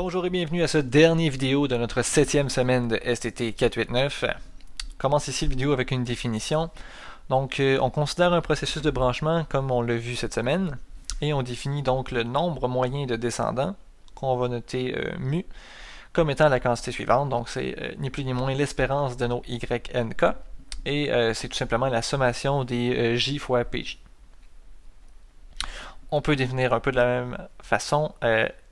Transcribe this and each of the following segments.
Bonjour et bienvenue à cette dernière vidéo de notre 7e semaine de STT 489. On commence ici la vidéo avec une définition. Donc, on considère un processus de branchement comme on l'a vu cette semaine, et on définit donc le nombre moyen de descendants, qu'on va noter mu, comme étant la quantité suivante. Donc, c'est ni plus ni moins l'espérance de nos YNK, et c'est tout simplement la sommation des J fois PJ. On peut définir un peu de la même façon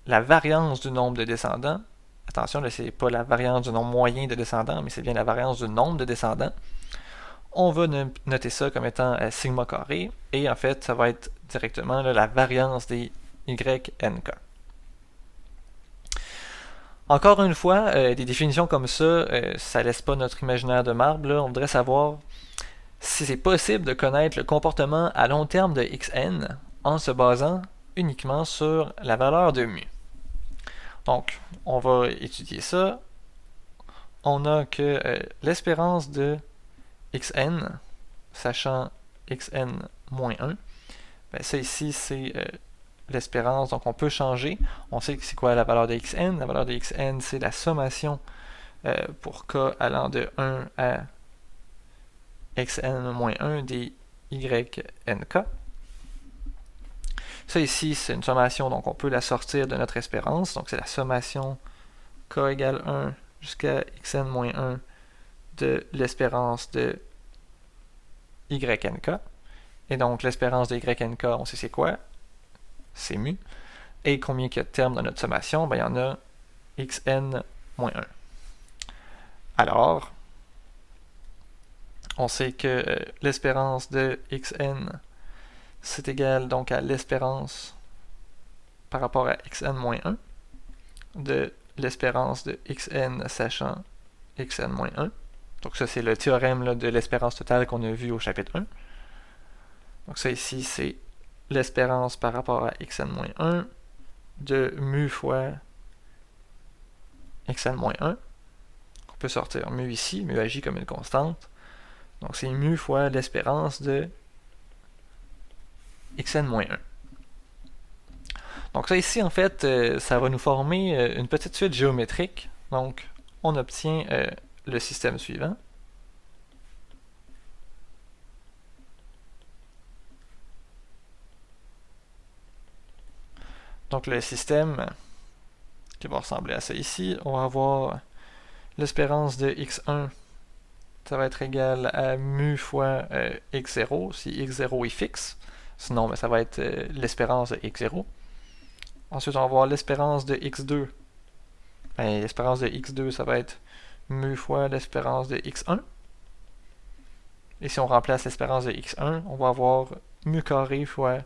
la variance du nombre de descendants. Attention, là, c'est pas la variance du nombre moyen de descendants, mais c'est bien la variance du nombre de descendants. On va noter ça comme étant sigma carré, et en fait, ça va être directement là, la variance des YNK. Encore une fois, des définitions comme ça, ça laisse pas notre imaginaire de marbre. Là. On voudrait savoir si c'est possible de connaître le comportement à long terme de xn en se basant uniquement sur la valeur de mu. Donc, on va étudier ça. On a que l'espérance de xn, sachant xn moins 1, ben ça ici c'est l'espérance, donc on peut changer. On sait que c'est quoi la valeur de xn. La valeur de xn, c'est la sommation pour k allant de 1 à xn moins 1 des ynk. Ça ici, c'est une sommation, donc on peut la sortir de notre espérance. Donc c'est la sommation k égale 1 jusqu'à xn-1 de l'espérance de ynk. Et donc l'espérance de ynk, on sait c'est quoi? C'est mu. Et combien il y a de termes dans notre sommation? Ben, il y en a xn-1. Alors, on sait que l'espérance de xn, c'est égal donc à l'espérance par rapport à xn-1 de l'espérance de xn sachant xn-1. Donc ça, c'est le théorème là, de l'espérance totale qu'on a vu au chapitre 1. Donc ça ici, c'est l'espérance par rapport à xn-1 de mu fois xn-1. On peut sortir mu ici, mu agit comme une constante. Donc c'est mu fois l'espérance de xn-1. Donc ça ici, en fait, ça va nous former une petite suite géométrique. Donc on obtient le système suivant. Donc le système qui va ressembler à ça ici, on va avoir l'espérance de x1, ça va être égal à mu fois x0, si x0 est fixe. Sinon, ben, ça va être l'espérance de x0. Ensuite, on va avoir l'espérance de x2. Ben, l'espérance de x2, ça va être mu fois l'espérance de x1. Et si on remplace l'espérance de x1, on va avoir mu carré fois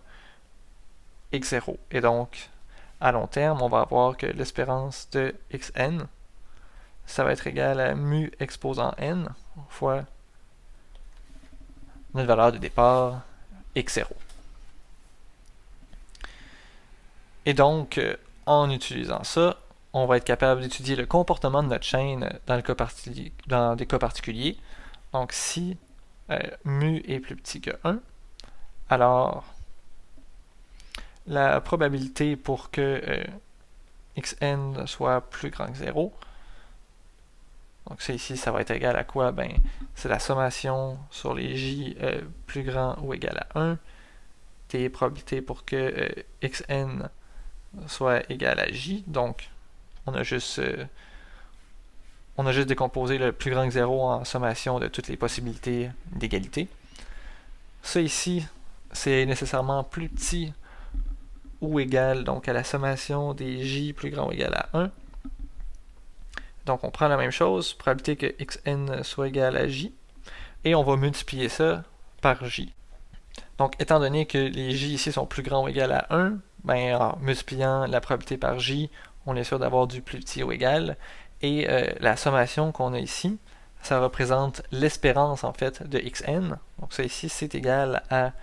x0. Et donc, à long terme, on va avoir que l'espérance de xn, ça va être égal à mu exposant n fois notre valeur de départ x0. Et donc, en utilisant ça, on va être capable d'étudier le comportement de notre chaîne dans des cas particuliers. Donc, si mu est plus petit que 1, alors la probabilité pour que xn soit plus grand que 0, donc ça ici, ça va être égal à quoi? Ben, c'est la sommation sur les j plus grand ou égal à 1 des probabilités pour que xn soit égal à j. Donc, on a juste décomposé le plus grand que 0 en sommation de toutes les possibilités d'égalité. Ça ici, c'est nécessairement plus petit ou égal donc à la sommation des j plus grand ou égal à 1. Donc on prend la même chose, probabilité que xn soit égal à j, et on va multiplier ça par j. Donc étant donné que les j ici sont plus grands ou égal à 1, ben, en multipliant la probabilité par j, on est sûr d'avoir du plus petit ou égal, et la sommation qu'on a ici, ça représente l'espérance en fait de xn. Donc ça ici, c'est égal à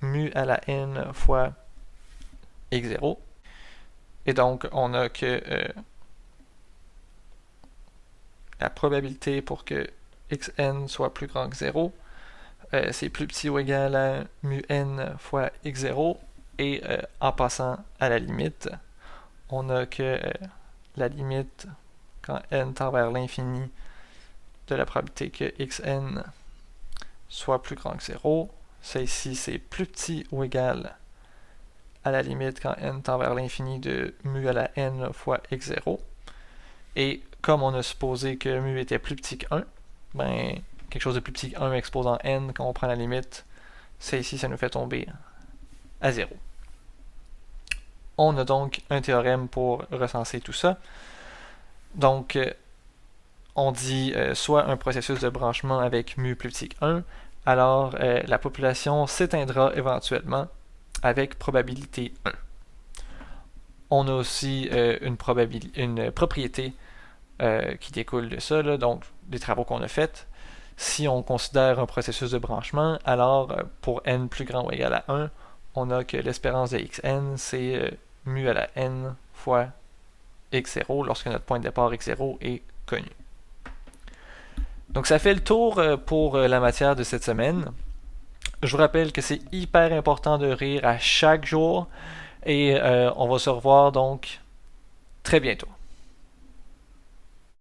mu à la n fois x0. Et donc on a que la probabilité pour que xn soit plus grand que 0, c'est plus petit ou égal à mu n fois x0, et en passant à la limite, on a que la limite quand n tend vers l'infini de la probabilité que xn soit plus grand que 0. Ça ici, c'est plus petit ou égal à la limite quand n tend vers l'infini de mu à la n fois x0. Et comme on a supposé que mu était plus petit que 1, ben, quelque chose de plus petit que 1 exposant n, quand on prend la limite, ça ici, ça nous fait tomber à 0. On a donc un théorème pour recenser tout ça. Donc, on dit soit un processus de branchement avec mu plus petit que 1, alors la population s'éteindra éventuellement avec probabilité 1. On a aussi une propriété qui découle de ça, là, donc des travaux qu'on a faits. Si on considère un processus de branchement, alors pour n plus grand ou égal à 1, on a que l'espérance de xn, c'est mu à la n fois x0 lorsque notre point de départ x0 est connu. Donc ça fait le tour pour la matière de cette semaine. Je vous rappelle que c'est hyper important de rire à chaque jour et on va se revoir donc très bientôt.